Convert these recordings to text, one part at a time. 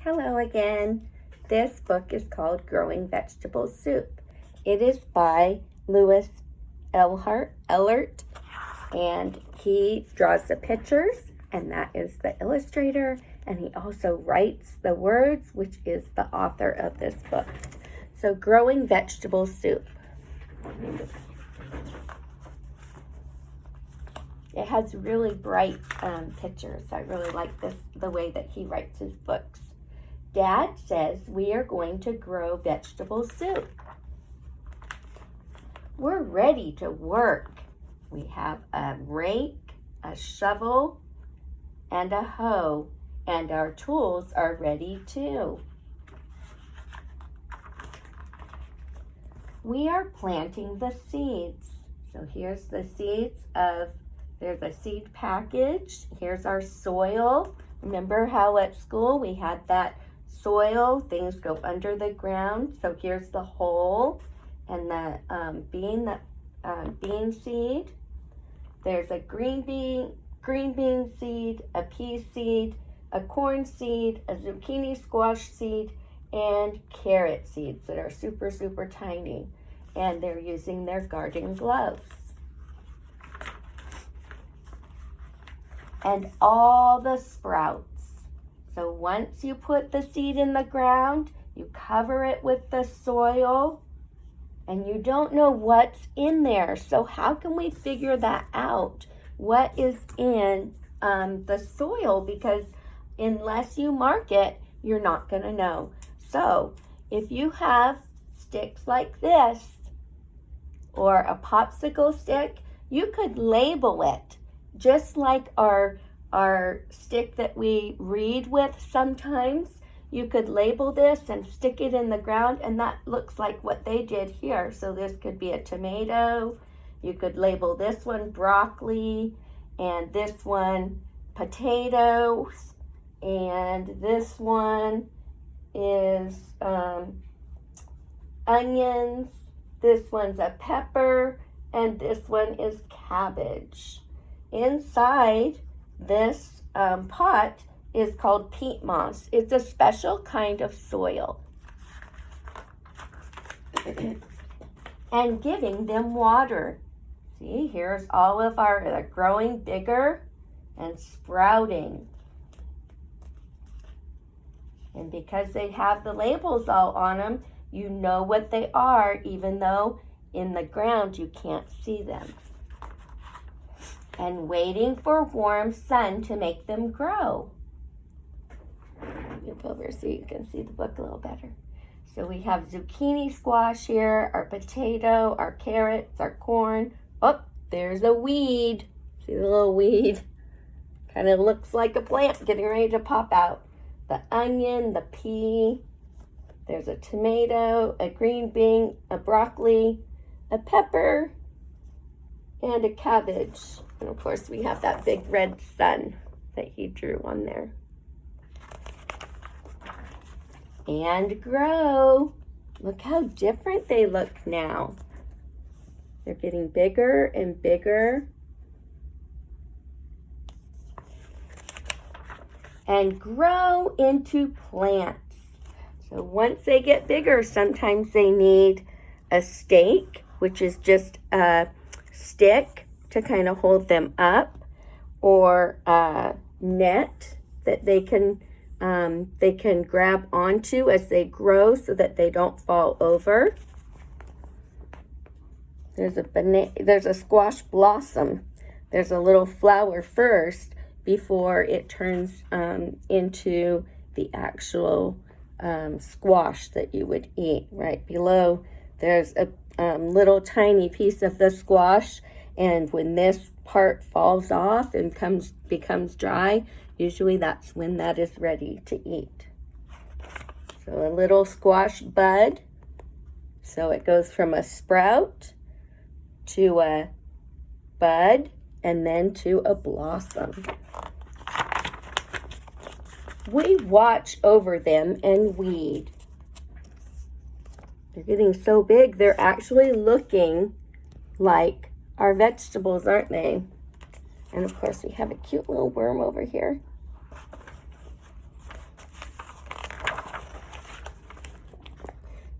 Hello again. This book is called Growing Vegetable Soup. It is by Lewis Ellert, and he draws the pictures, and that is the illustrator, and he also writes the words, which is the author of this book. So, Growing Vegetable Soup. It has really bright pictures. I really like the way that he writes his books. Dad says we are going to grow vegetable soup. We're ready to work. We have a rake, a shovel, and a hoe, and our tools are ready too. We are planting the seeds. So here's the seeds there's a seed package. Here's our soil. Remember how at school we had that soil, things go under the ground. So here's the hole and the bean seed. There's a green bean seed, a pea seed, a corn seed, a zucchini squash seed, and carrot seeds that are super, super tiny. And they're using their garden gloves. And all the sprouts. So once you put the seed in the ground, you cover it with the soil, and you don't know what's in there. So how can we figure that out? What is in the soil? Because unless you mark it, you're not going to know. So if you have sticks like this or a popsicle stick, you could label it just like our stick that we read with sometimes. You could label this and stick it in the ground, and that looks like what they did here. So this could be a tomato. You could label this one broccoli, and this one potatoes, and this one is onions. This one's a pepper, and this one is cabbage. Inside this pot is called peat moss. It's a special kind of soil. And giving them water. See, here's all of they're growing bigger and sprouting. And because they have the labels all on them, you know what they are, even though in the ground you can't see them. And waiting for warm sun to make them grow. Move over so you can see the book a little better. So we have zucchini squash here, our potato, our carrots, our corn. Oh, there's a weed. See the little weed? Kind of looks like a plant getting ready to pop out. The onion, the pea. There's a tomato, a green bean, a broccoli, a pepper, and a cabbage. And of course we have that big red sun that he drew on there. And grow. Look how different they look now. They're getting bigger and bigger. And grow into plants. So once they get bigger, sometimes they need a stake, which is just a stick to kind of hold them up, or a net that they can grab onto as they grow so that they don't fall over. There's a squash blossom. There's a little flower first before it turns into the actual squash that you would eat. Right below, there's a little tiny piece of the squash, and when this part falls off and becomes dry, usually that's when that is ready to eat. So a little squash bud. So it goes from a sprout to a bud and then to a blossom. We watch over them and weed. They're getting so big, they're actually looking like our vegetables, aren't they? And of course, we have a cute little worm over here.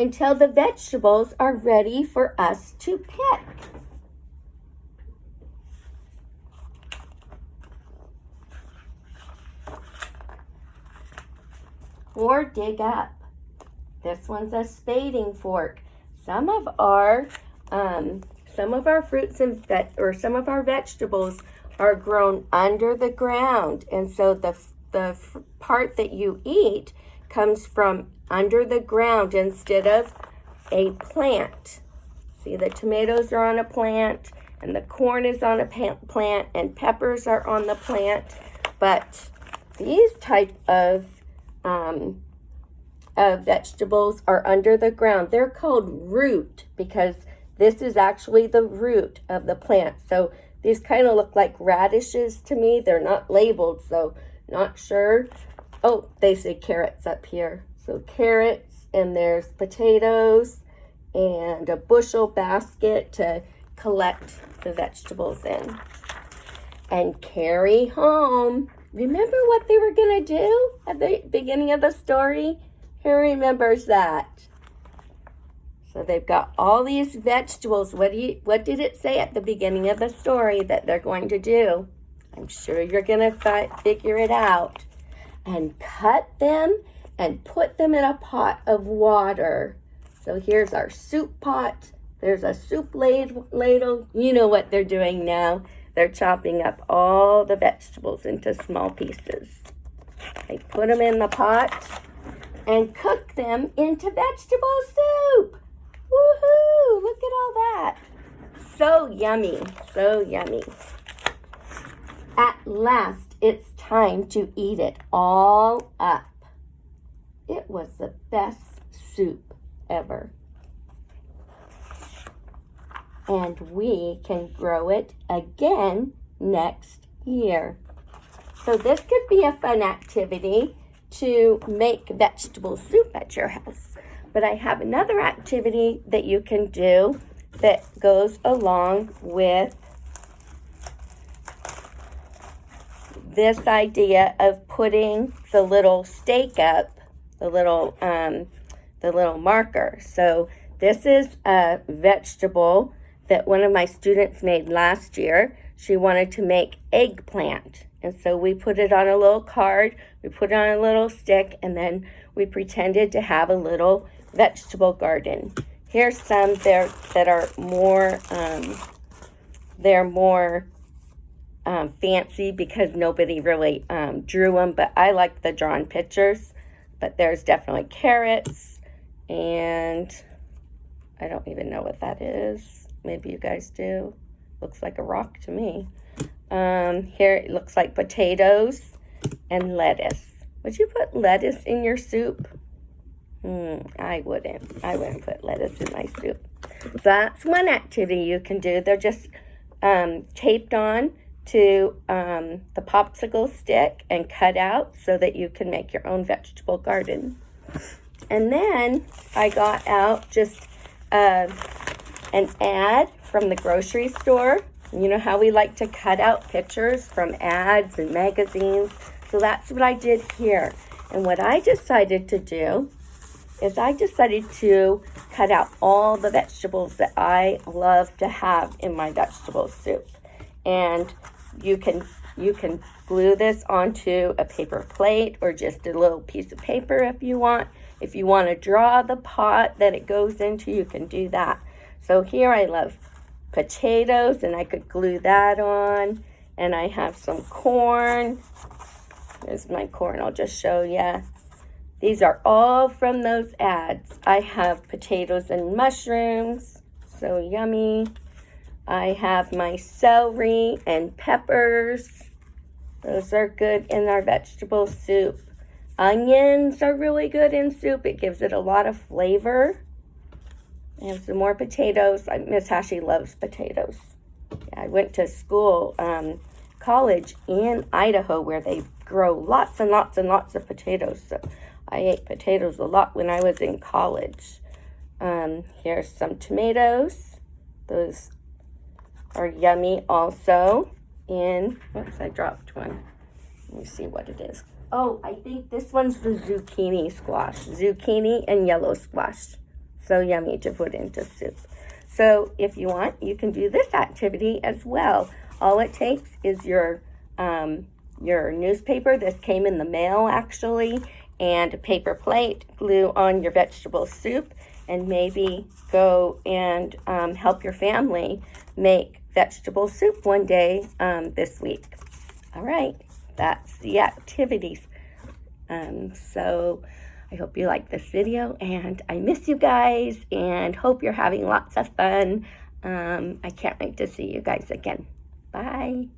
until the vegetables are ready for us to pick. Or dig up. This one's a spading fork. Some of our fruits and some of our vegetables are grown under the ground, and so the part that you eat comes from under the ground instead of a plant. See, the tomatoes are on a plant, and the corn is on a plant, and peppers are on the plant. But these type of vegetables are under the ground. They're called root because this is actually the root of the plant. So these kind of look like radishes to me. They're not labeled, so not sure. Oh, they say carrots up here. So carrots, and there's potatoes, and a bushel basket to collect the vegetables in and carry home. Remember what they were going to do at the beginning of the story? Who remembers that? So they've got all these vegetables. What did it say at the beginning of the story that they're going to do? I'm sure you're going to figure it out. And cut them and put them in a pot of water. So here's our soup pot. There's a soup ladle. You know what they're doing now. They're chopping up all the vegetables into small pieces. They put them in the pot and cook them into vegetable soup. Woohoo! Look at all that. So yummy, so yummy. At last, it's time to eat it all up. It was the best soup ever. And we can grow it again next year. So this could be a fun activity to make vegetable soup at your house. But I have another activity that you can do that goes along with this idea of putting the little stake up, the little marker. So this is a vegetable that one of my students made last year. She wanted to make eggplant. And so we put it on a little card, we put it on a little stick, and then we pretended to have a little vegetable garden. Here's some there that are more, fancy because nobody really drew them, but I like the drawn pictures. But there's definitely carrots, and I don't even know what that is. Maybe you guys do. Looks like a rock to me. Here it looks like potatoes and lettuce. Would you put lettuce in your soup? I wouldn't. I wouldn't put lettuce in my soup. So that's one activity you can do. They're just taped on to the popsicle stick and cut out so that you can make your own vegetable garden. And then I got out just an ad from the grocery store. You know how we like to cut out pictures from ads and magazines? So that's what I did here. And what I decided to do is I decided to cut out all the vegetables that I love to have in my vegetable soup. And you can glue this onto a paper plate or just a little piece of paper if you want. If you want to draw the pot that it goes into, you can do that. So here I love potatoes, and I could glue that on. And I have some corn. There's my corn, I'll just show you. These are all from those ads. I have potatoes and mushrooms, so yummy. I have my celery and peppers. Those are good in our vegetable soup. Onions are really good in soup. It gives it a lot of flavor. I have some more potatoes. Miss Hashey loves potatoes. Yeah, I went to school, college in Idaho where they grow lots and lots and lots of potatoes. So I ate potatoes a lot when I was in college. Here's some tomatoes. Those are yummy also. Oops, I dropped one. Let me see what it is. Oh, I think this one's the zucchini squash. Zucchini and yellow squash. so yummy to put into soup. So if you want, you can do this activity as well. All it takes is your newspaper. This came in the mail actually, and a paper plate. Glue on your vegetable soup, and maybe go and help your family make vegetable soup one day this week. All right, that's the activities. So I hope you like this video, and I miss you guys and hope you're having lots of fun. I can't wait to see you guys again. Bye.